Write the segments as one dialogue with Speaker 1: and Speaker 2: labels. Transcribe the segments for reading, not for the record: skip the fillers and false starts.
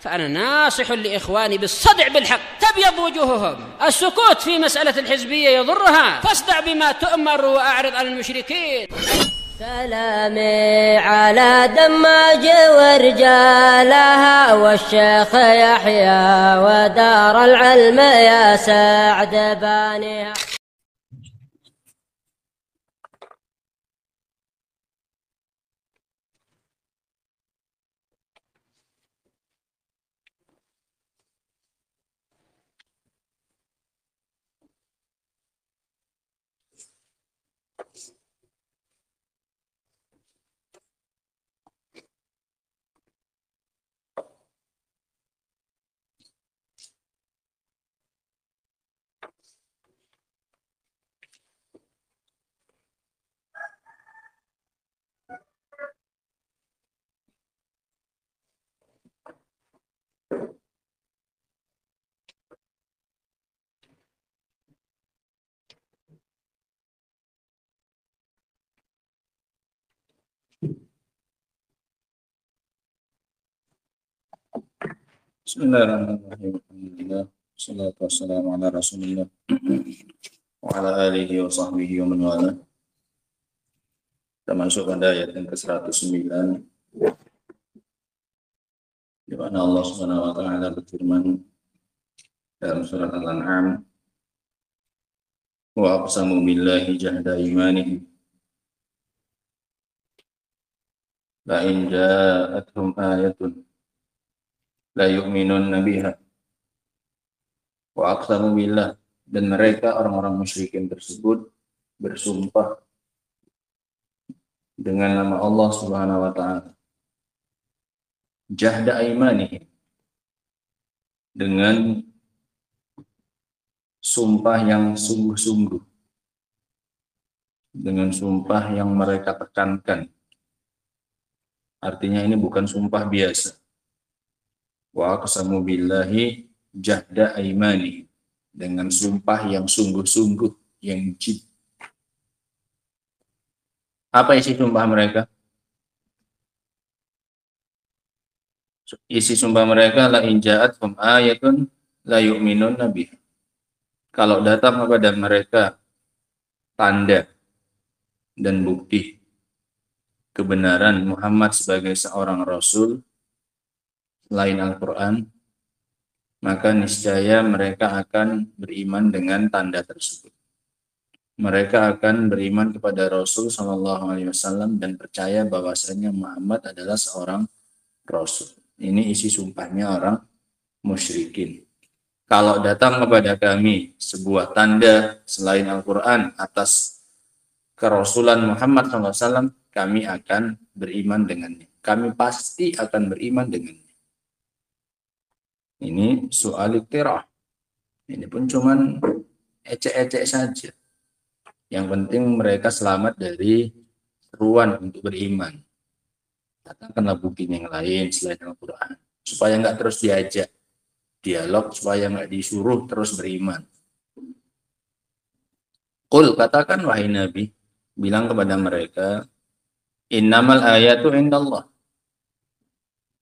Speaker 1: فأنا ناصح لإخواني بالصدع بالحق. تبيض وجوههم، السكوت في مسألة الحزبية يضرها، فاصدع بما تؤمر وأعرض عن المشركين.
Speaker 2: سلامي على دماج ورجالها والشيخ يحيى ودار العلم يا سعد بانيها.
Speaker 3: Bismillahirrahmanirrahim. Alhamdulillah. Wassalatu wassalamu ala Rasulillah wa ala alihi wa sahbihi wa man wala. Kita masuk pada ayat yang ke-109 di mana Allah Subhanahu wa taala berfirman dalam surat Al-An'am, wa aqsamu billahi jahda imanihim la in ja'atuhum ayatun la yu'minun nabiha wa aqsamu billah, dan mereka orang-orang musyrikin tersebut bersumpah dengan nama Allah Subhanahu wa taala, jahda aimanihim, dengan sumpah yang sungguh-sungguh, dengan sumpah yang mereka tekankan. Artinya ini bukan sumpah biasa. Wa aqsamu billahi jahda aimani, dengan sumpah yang sungguh-sungguh, yang jid. Apa isi sumpah mereka? Isi sumpah mereka, la in ja'atkum ayatun la yu'minun nabiha. Kalau datang kepada mereka tanda dan bukti kebenaran Muhammad sebagai seorang rasul selain Al-Quran, maka niscaya mereka akan beriman dengan tanda tersebut. Mereka akan beriman kepada Rasul SAW dan percaya bahwasanya Muhammad adalah seorang Rasul. Ini isi sumpahnya orang musyrikin. Kalau datang kepada kami sebuah tanda selain Al-Quran atas kerasulan Muhammad SAW, kami akan beriman dengannya. Kami pasti akan beriman dengannya. Ini soal iktirah. Ini pun cuman ecek-ecek saja. Yang penting mereka selamat dari seruan untuk beriman. Katakanlah bukti yang lain selain Al-Quran, supaya nggak terus diajak dialog, supaya nggak disuruh terus beriman. Qul, katakan wahai Nabi, bilang kepada mereka, innamal ayatu indallah.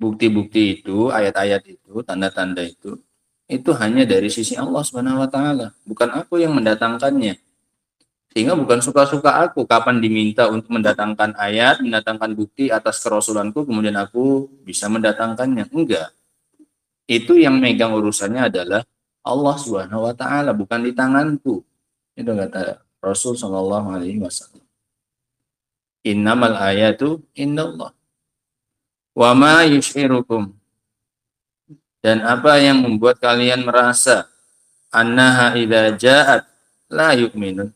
Speaker 3: Bukti-bukti itu, ayat-ayat itu, tanda-tanda itu hanya dari sisi Allah Subhanahu wa taala, bukan aku yang mendatangkannya. Sehingga bukan suka-suka aku kapan diminta untuk mendatangkan ayat, mendatangkan bukti atas kerasulanku, kemudian aku bisa mendatangkannya. Enggak. Itu yang megang urusannya adalah Allah Subhanahu wa taala, bukan di tanganku. Itu kata Rasul sallallahu alaihi wasallam. Innamal ayatu indallah. Wa ma yushirukum, dan apa yang membuat kalian merasa annaha idza ja'at la yu'minun.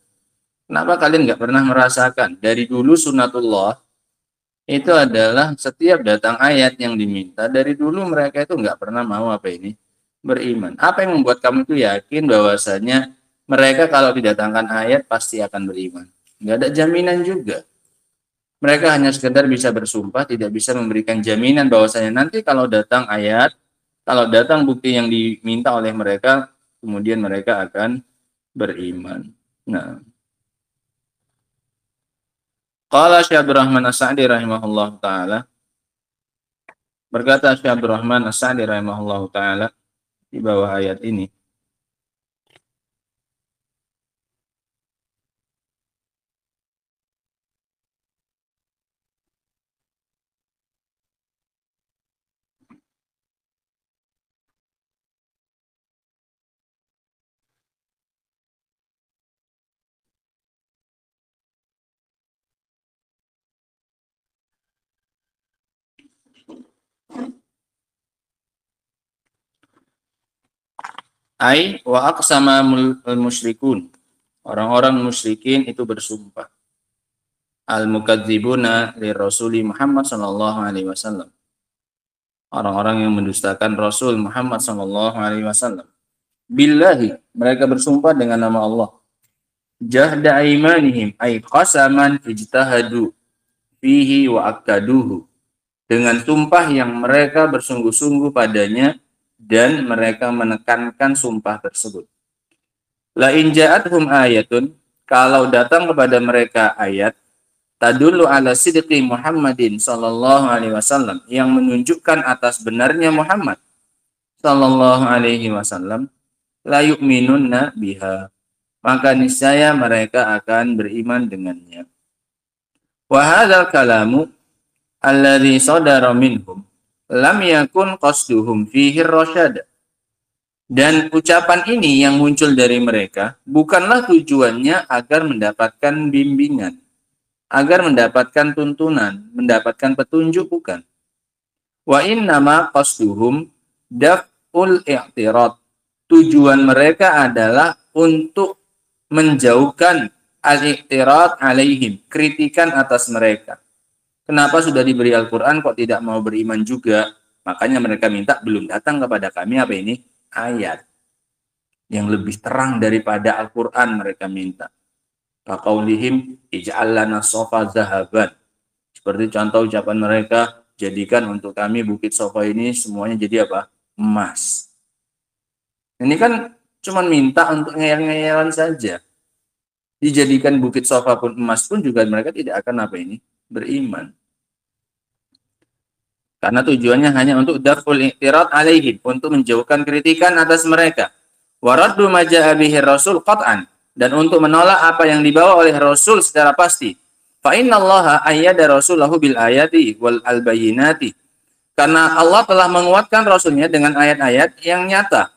Speaker 3: Kenapa kalian nggak pernah merasakan? Dari dulu sunnatullah itu adalah setiap datang ayat yang diminta, dari dulu mereka itu nggak pernah mau beriman. Apa yang membuat kamu itu yakin bahwasanya mereka kalau didatangkan ayat pasti akan beriman? Nggak ada jaminan juga. Mereka hanya sekedar bisa bersumpah, tidak bisa memberikan jaminan bahwasanya nanti kalau datang ayat, kalau datang bukti yang diminta oleh mereka, kemudian mereka akan beriman. Nah, qala Syekh Abdurrahman As-Sa'di rahimahullah ta'ala, Berkata Syekh Abdurrahman As-Sa'di rahimahullahu taala di bawah ayat ini, ai wa aqsama al-musyrikun. Orang-orang musyrikin itu bersumpah. Al-mukadzibuna li Rasuli Muhammad sallallahu alaihi wasallam. Orang-orang yang mendustakan Rasul Muhammad sallallahu alaihi wasallam. Billahi, mereka bersumpah dengan nama Allah. Jahda aimanihim ay qasaman ijtahadu fihi wa akaduhu. Dengan sumpah yang mereka bersungguh-sungguh padanya dan mereka menekankan sumpah tersebut. La in ja'atuhum ayatun, kalau datang kepada mereka ayat tadullu ala sidqi Muhammadin sallallahu alaihi wasallam, yang menunjukkan atas benarnya Muhammad sallallahu alaihi wasallam, la yu'minunna biha, maka niscaya mereka akan beriman dengannya. Wa hadzal kalamu alladzi sadara minhum lam yakun qasduhum fihi rasyad. Dan ucapan ini yang muncul dari mereka bukanlah tujuannya agar mendapatkan bimbingan, agar mendapatkan tuntunan, mendapatkan petunjuk, bukan. Wa innama qasduhum daf'ul i'tirad. Tujuan mereka adalah untuk menjauhkan al-i'tirad alaihim, kritikan atas mereka. Kenapa sudah diberi Al-Quran kok tidak mau beriman juga? Makanya mereka minta, belum datang kepada kami apa ini? Ayat yang lebih terang daripada Al-Quran mereka minta. Kaqaulihim ij'al lana sofa zahaban. Seperti contoh ucapan mereka, jadikan untuk kami bukit sofa ini semuanya jadi apa? Emas. Ini kan cuma minta untuk ngeyel-ngeyelan saja. Dijadikan bukit sofa pun emas pun juga mereka tidak akan apa ini? Beriman. Karena tujuannya hanya untuk daf'ul i'tirad alaihim, untuk menjauhkan kritikan atas mereka. Waraddu ma ja'a bihi Rasul qat'an, dan untuk menolak apa yang dibawa oleh Rasul secara pasti. Fa innallaha ayyada rasulahu bil ayati wal albayinati. Karena Allah telah menguatkan Rasulnya dengan ayat-ayat yang nyata.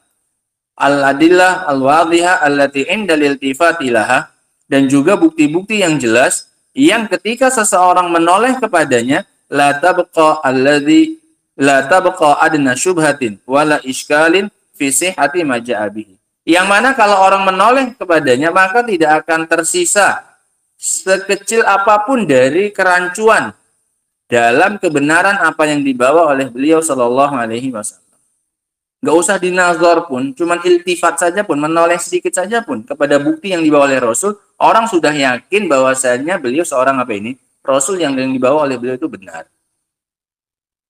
Speaker 3: Al-adillah al-wadhiha allati inda liltifati laha, dan juga bukti-bukti yang jelas yang ketika seseorang menoleh kepadanya la tabqa adna syubhatin wala iskalin fi sihhati ma ja'a bihi. Yang mana kalau orang menoleh kepadanya maka tidak akan tersisa sekecil apapun dari kerancuan dalam kebenaran apa yang dibawa oleh beliau sallallahu alaihi wasallam. Enggak usah dinazar pun, cuman iltifat saja pun, menoleh sedikit saja pun kepada bukti yang dibawa oleh Rasul, orang sudah yakin bahwasanya beliau seorang apa ini? Rasul yang dibawa oleh beliau itu benar.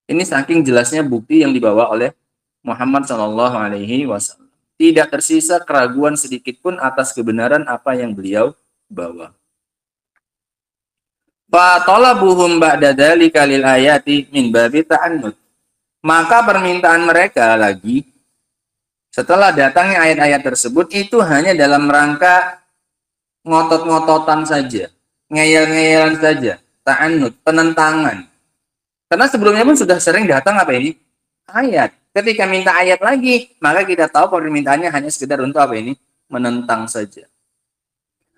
Speaker 3: Ini saking jelasnya bukti yang dibawa oleh Muhammad sallallahu alaihi wasallam. Tidak tersisa keraguan sedikit pun atas kebenaran apa yang beliau bawa. Fa talabuhum ba'da dzalika lil ayati min babi ta'annud. Maka permintaan mereka lagi setelah datangnya ayat-ayat tersebut itu hanya dalam rangka ngotot-ngototan saja, ngeyel-ngeyelan saja, ta'annud, penentangan. Karena sebelumnya pun sudah sering datang apa ini? Ayat. Ketika minta ayat lagi, maka kita tahu permintaannya hanya sekedar untuk apa ini? Menentang saja.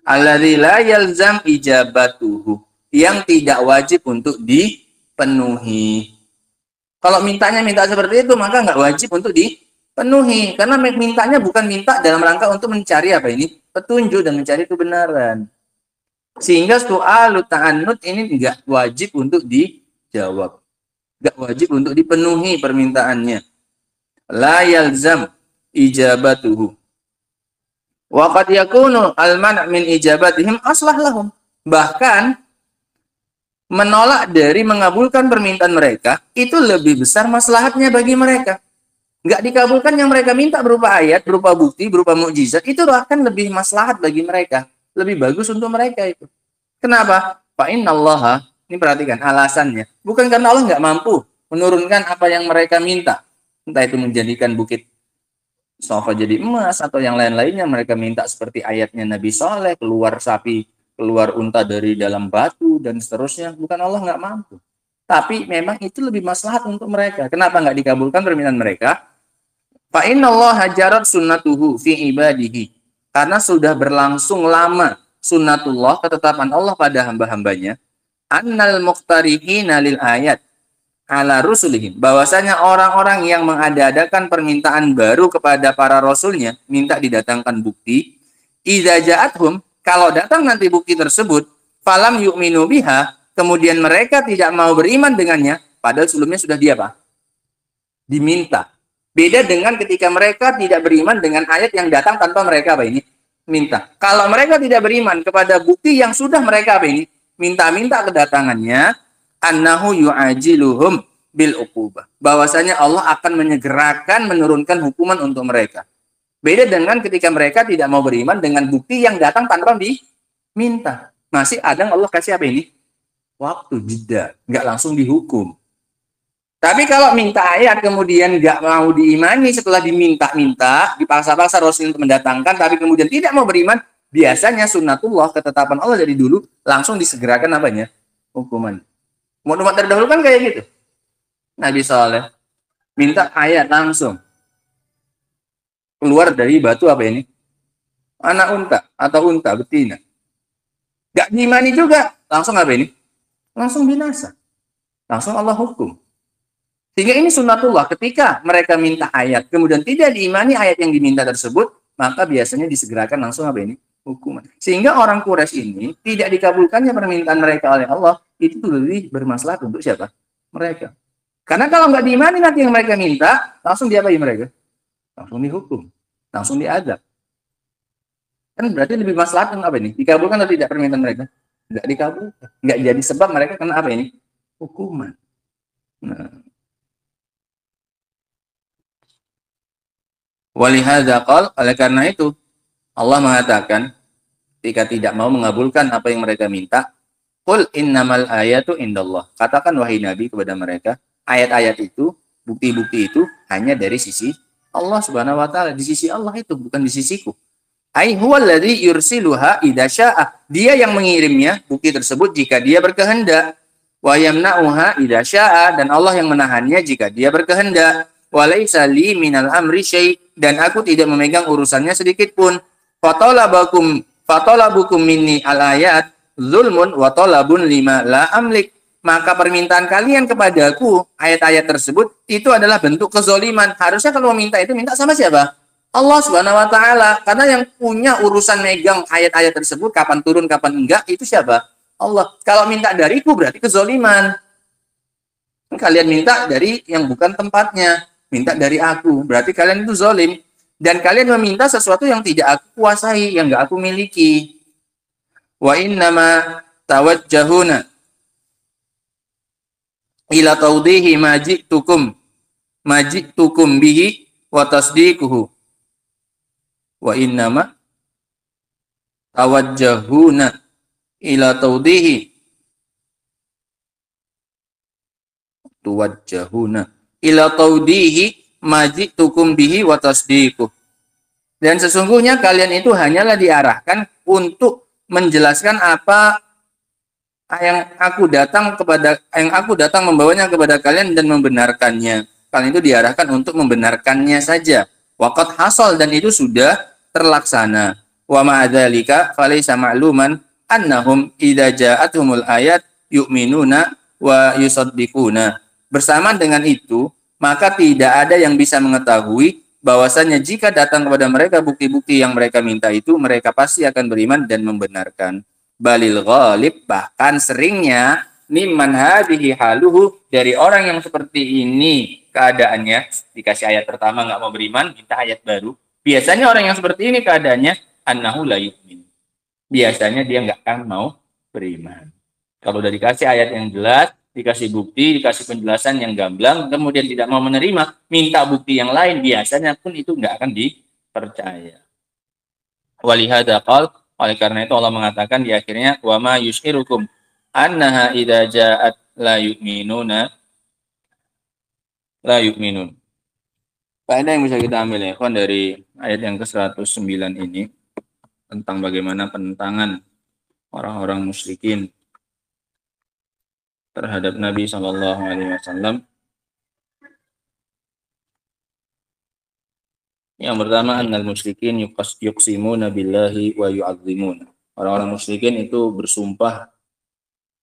Speaker 3: Alladzi la yalzam ijabatuhu, yang tidak wajib untuk dipenuhi. Kalau mintanya minta seperti itu, maka nggak wajib untuk dipenuhi. Karena mintanya bukan minta dalam rangka untuk mencari apa ini? Petunjuk dan mencari kebenaran. Sehingga soal ta'annud ini nggak wajib untuk dijawab. Nggak wajib untuk dipenuhi permintaannya. La yalzam ijabatuhu. Wa qad yakunu al-man' min ijabatihim aslah lahum. Bahkan menolak dari mengabulkan permintaan mereka itu lebih besar maslahatnya bagi mereka. Nggak dikabulkan yang mereka minta berupa ayat, berupa bukti, berupa mukjizat, itu akan lebih maslahat bagi mereka. Lebih bagus untuk mereka itu. Kenapa? Fa innallaha, ini perhatikan alasannya. Bukan karena Allah nggak mampu. menurunkan apa yang mereka minta. Entah itu menjadikan bukit Safa jadi emas atau yang lain-lainnya, mereka minta seperti ayatnya Nabi Saleh, keluar sapi, keluar unta dari dalam batu dan seterusnya. Bukan Allah nggak mampu, tapi memang itu lebih maslahat untuk mereka. Kenapa nggak dikabulkan permintaan mereka? Fa inna Allah hajarat sunnatuhu fi ibadihi, karena sudah berlangsung lama sunnatullah, ketetapan Allah pada hamba-hambanya, annal muqtarihina lil ayat ala rusulihim, bahwasanya orang-orang yang mengada-adakan permintaan baru kepada para rasulnya, minta didatangkan bukti, idza ja'athum, kalau datang nanti bukti tersebut, falam yu'minu biha, kemudian mereka tidak mau beriman dengannya, padahal sebelumnya sudah dia apa? Diminta. Beda dengan ketika mereka tidak beriman dengan ayat yang datang tanpa mereka apa ini? Minta. Kalau mereka tidak beriman kepada bukti yang sudah mereka apa ini? Minta-minta kedatangannya, annahu yu'ajiluhum bil uqubah, bahwasanya Allah akan menyegerakan menurunkan hukuman untuk mereka. Beda dengan ketika mereka tidak mau beriman dengan bukti yang datang tanpa diminta. Masih ada Allah kasih apa ini? Waktu, jeda, nggak langsung dihukum. Tapi kalau minta ayat kemudian nggak mau diimani setelah diminta-minta, dipaksa-paksa Rasul untuk mendatangkan, tapi kemudian tidak mau beriman, biasanya sunnatullah, ketetapan Allah dari dulu, langsung disegerakan apanya? Hukuman. Umat terdahulu kan kayak gitu. Nabi Saleh minta ayat langsung. Keluar dari batu apa ini? Anak unta atau unta betina. Gak diimani juga. Langsung apa ini? Langsung binasa. Langsung Allah hukum. Sehingga ini sunnatullah. Ketika mereka minta ayat, kemudian tidak diimani ayat yang diminta tersebut, maka biasanya disegerakan langsung apa ini? Hukuman. Sehingga orang Quraisy ini tidak dikabulkannya permintaan mereka oleh Allah, itu lebih bermaslahat untuk siapa? Mereka. Karena kalau nggak diimani nanti yang mereka minta, langsung diapain mereka? Langsung dihukum. Langsung diadab. Kan berarti lebih maslahat apa ini? Dikabulkan atau tidak permintaan mereka? Nggak dikabulkan. Nggak jadi sebab mereka kena apa ini? Hukuman. Nah. Walihada qal, oleh karena itu Allah mengatakan ketika tidak mau mengabulkan apa yang mereka minta, qul innamal ayatu indallah. Katakan wahai Nabi kepada mereka, ayat-ayat itu, bukti-bukti itu hanya dari sisi Allah Subhanahu wa taala, di sisi Allah itu, bukan di sisiku. Ai huwallazi yursiluha idza syaa. Dia yang mengirimnya bukti tersebut jika dia berkehendak. Wa yamna'uha idza syaa, dan Allah yang menahannya jika dia berkehendak. Wa laisa li minal amri syai', dan aku tidak memegang urusannya sedikit pun. Fatalabukum minni al-ayat zulmun wa talabun lima la amlik. Maka permintaan kalian kepadaku ayat-ayat tersebut itu adalah bentuk kezoliman. Harusnya kalau minta itu minta sama siapa? Allah Subhanahu wa taala. Karena yang punya urusan megang ayat-ayat tersebut kapan turun kapan enggak itu siapa? Allah. Kalau minta dariku berarti kezoliman. Kalian minta dari yang bukan tempatnya. Minta dari aku, berarti kalian itu zalim. Dan kalian meminta sesuatu yang tidak aku kuasai, yang enggak aku miliki. Wa innama tawajjahuna ila tawdihi majitukum bihi wa tasdiquhu. Wa innama tawajjahuna ila tawdihi ila tawdihi majitukum bihi wa tasdiquh. Dan sesungguhnya kalian itu hanyalah diarahkan untuk menjelaskan apa yang aku datang membawanya kepada kalian dan membenarkannya. Kalian itu diarahkan untuk membenarkannya saja. Waqad hasal, dan itu sudah terlaksana. Wa ma'adzalika falaysa ma'luman annahum idza ja'atuhumul ayat yu'minuna wa yusaddiquna. Bersamaan dengan itu, maka tidak ada yang bisa mengetahui bahwasanya jika datang kepada mereka bukti-bukti yang mereka minta itu, mereka pasti akan beriman dan membenarkan. Balil ghalib, bahkan seringnya, mimman hadhihi haluhu, dari orang yang seperti ini keadaannya, dikasih ayat pertama nggak mau beriman, minta ayat baru. Biasanya orang yang seperti ini keadaannya, annahu la yu'min. Biasanya dia nggak akan mau beriman. Kalau udah dikasih ayat yang jelas, dikasih bukti, dikasih penjelasan yang gamblang, kemudian tidak mau menerima, minta bukti yang lain, biasanya pun itu nggak akan dipercaya. Walihada qal, oleh karena itu Allah mengatakan di akhirnya, wa ma yus'irukum annaha idza ja'at la yu'minuna, la yu'minun. Faedah yang bisa kita ambil ya, kawan, dari ayat yang ke-109 ini tentang bagaimana penentangan orang-orang musyrikin terhadap Nabi Shallallahu Alaihi Wasallam. Yang pertama, annal musyrikin yuqsimuna billahi wa yu'azzimun. Orang-orang musyrikin itu bersumpah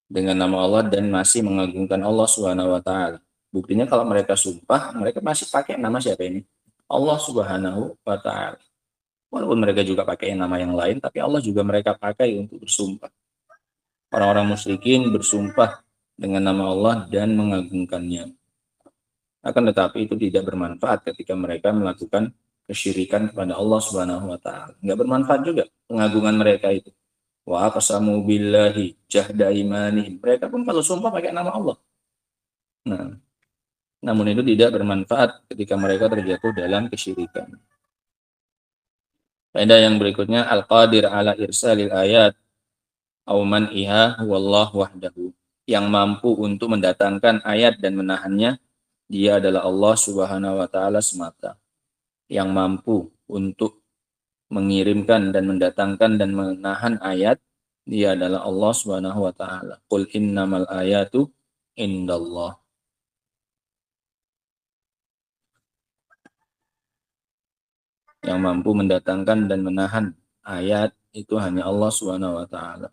Speaker 3: dengan nama Allah dan masih mengagungkan Allah Subhanahu wa taala. Buktinya kalau mereka sumpah, mereka masih pakai nama siapa ini? Allah Subhanahu wa taala. Walaupun mereka juga pakai nama yang lain, tapi Allah juga mereka pakai untuk bersumpah. Orang-orang musyrikin bersumpah dengan nama Allah dan mengagungkannya. Akan tetapi itu tidak bermanfaat ketika mereka melakukan kesyirikan kepada Allah Subhanahu wa taala. Enggak bermanfaat juga pengagungan mereka itu. Wa aqsamu billahi jahda imanihim. Mereka pun kalau sumpah pakai nama Allah. Nah, namun itu tidak bermanfaat ketika mereka terjatuh dalam kesyirikan. Faedah yang berikutnya, al-qadir ala irsalil ayat au man'iha huwallahu wahdahu. Yang mampu untuk mendatangkan ayat dan menahannya, dia adalah Allah Subhanahu wa taala semata. Yang mampu untuk mengirimkan dan mendatangkan dan menahan ayat, dia adalah Allah Subhanahu wa taala. Qul innamal ayatu indallah. Yang mampu mendatangkan dan menahan ayat itu hanya Allah Subhanahu wa taala.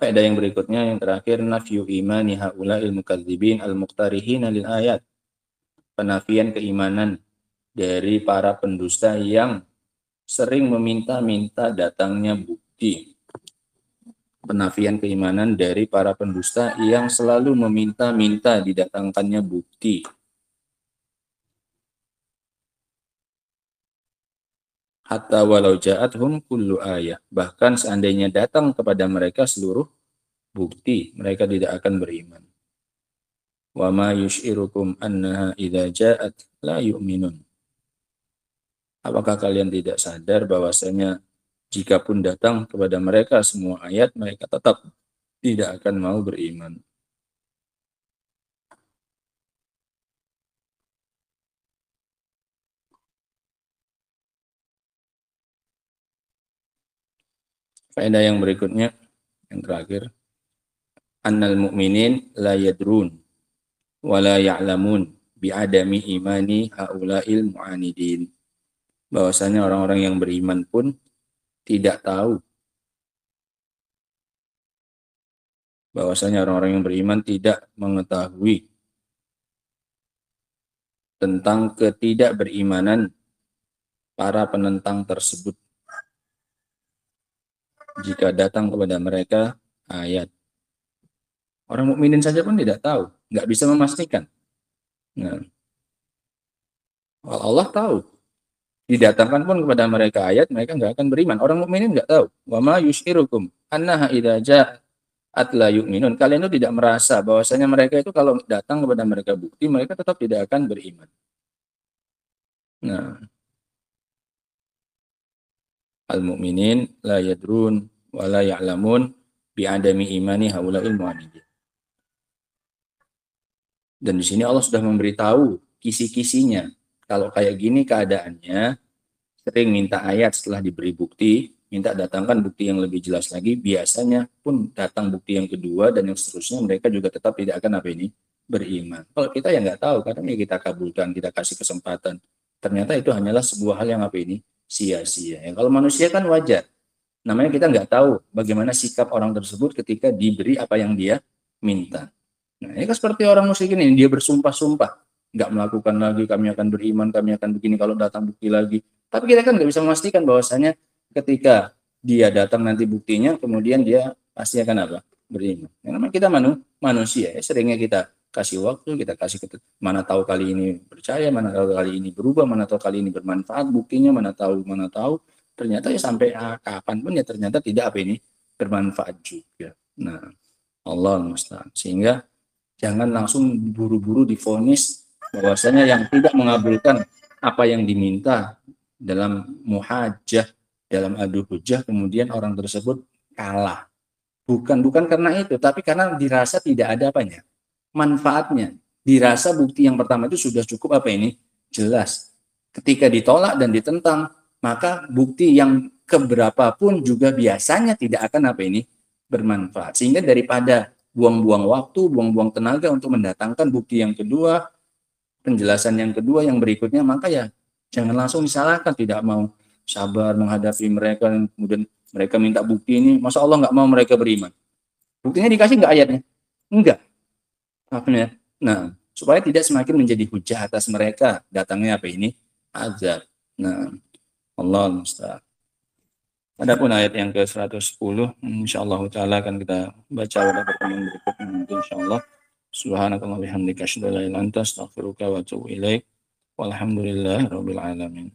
Speaker 3: Faedah yang berikutnya, yang terakhir, nafyu imani haula'il mukadzibin al-muqtarihina lil ayat. Penafian keimanan dari para pendusta yang sering meminta-minta datangnya bukti. Penafian keimanan dari para pendusta yang selalu meminta-minta didatangkannya bukti. Hatta walau ja'athum kullu ayah. Bahkan seandainya datang kepada mereka seluruh bukti, mereka tidak akan beriman. Wa ma yush'irukum annaha idza ja'at la yu'minun. Apakah kalian tidak sadar bahwasanya jika pun datang kepada mereka semua ayat, mereka tetap tidak akan mau beriman. Faedah yang berikutnya, yang terakhir, annal mu'minin la yadrun wa la ya'lamun bi'adami imani haula'il mu'anidin. Bahwasanya orang-orang yang beriman pun tidak tahu. Bahwasanya orang-orang yang beriman tidak mengetahui tentang ketidakberimanan para penentang tersebut jika datang kepada mereka ayat. Orang mukminin saja pun tidak tahu, nggak bisa memastikan. Nah, Allah tahu. Didatangkan pun kepada mereka ayat, mereka nggak akan beriman. Orang mukminin nggak tahu. Wa ma yushirukum annaha idza ja'at la yu'minun. Kalian itu tidak merasa bahwasanya mereka itu kalau datang kepada mereka bukti, mereka tetap tidak akan beriman. Nah, al-mu'minin la yadrun wa la ya'lamun bi'adami imani haula'il mu'anidin. Dan di sini Allah sudah memberitahu kisi-kisinya. Kalau kayak gini keadaannya, sering minta ayat setelah diberi bukti, minta datangkan bukti yang lebih jelas lagi, biasanya pun datang bukti yang kedua dan yang seterusnya, mereka juga tetap tidak akan beriman. Kalau kita yang nggak tahu, kadang ya kita kabulkan, kita kasih kesempatan. Ternyata itu hanyalah sebuah hal yang sia-sia. Ya, kalau manusia kan wajar. Namanya kita nggak tahu bagaimana sikap orang tersebut ketika diberi apa yang dia minta. Nah, ini kan seperti orang musyrikin ini, dia bersumpah-sumpah, nggak melakukan lagi, kami akan beriman, kami akan begini kalau datang bukti lagi. Tapi kita kan nggak bisa memastikan bahwasanya ketika dia datang nanti buktinya, kemudian dia pasti akan beriman. Yang namanya kita manusia, ya, seringnya kita kasih waktu, kita kasih mana tahu kali ini percaya, mana tahu kali ini berubah, mana tahu kali ini bermanfaat buktinya, mana tahu ternyata ya sampai kapan pun ya ternyata tidak bermanfaat juga. Nah, Allah musta'an. Sehingga jangan langsung buru-buru divonis bahwasanya yang tidak mengabulkan apa yang diminta dalam muhajjah, dalam adu hujjah, kemudian orang tersebut kalah. Bukan karena itu, tapi karena dirasa tidak ada apanya, manfaatnya. Dirasa bukti yang pertama itu sudah cukup jelas. Ketika ditolak dan ditentang, maka bukti yang keberapa pun juga biasanya tidak akan bermanfaat. Sehingga daripada buang-buang waktu, buang-buang tenaga untuk mendatangkan bukti yang kedua, penjelasan yang kedua, yang berikutnya, maka ya jangan langsung disalahkan, tidak mau sabar menghadapi mereka, kemudian mereka minta bukti ini, masa Allah nggak mau mereka beriman? Buktinya dikasih nggak ayatnya? Enggak. Nah, supaya tidak semakin menjadi hujah atas mereka, datangnya azab. Nah, Allah musta'an. Adapun ayat yang ke-110, insyaallah taala akan kita baca pada pertemuan berikutnya nanti insyaallah. Subhanakallahumma wa bihamdika asyhadu an la ilaha illa anta astaghfiruka wa atubu ilaik. Walhamdulillahirabbil alamin.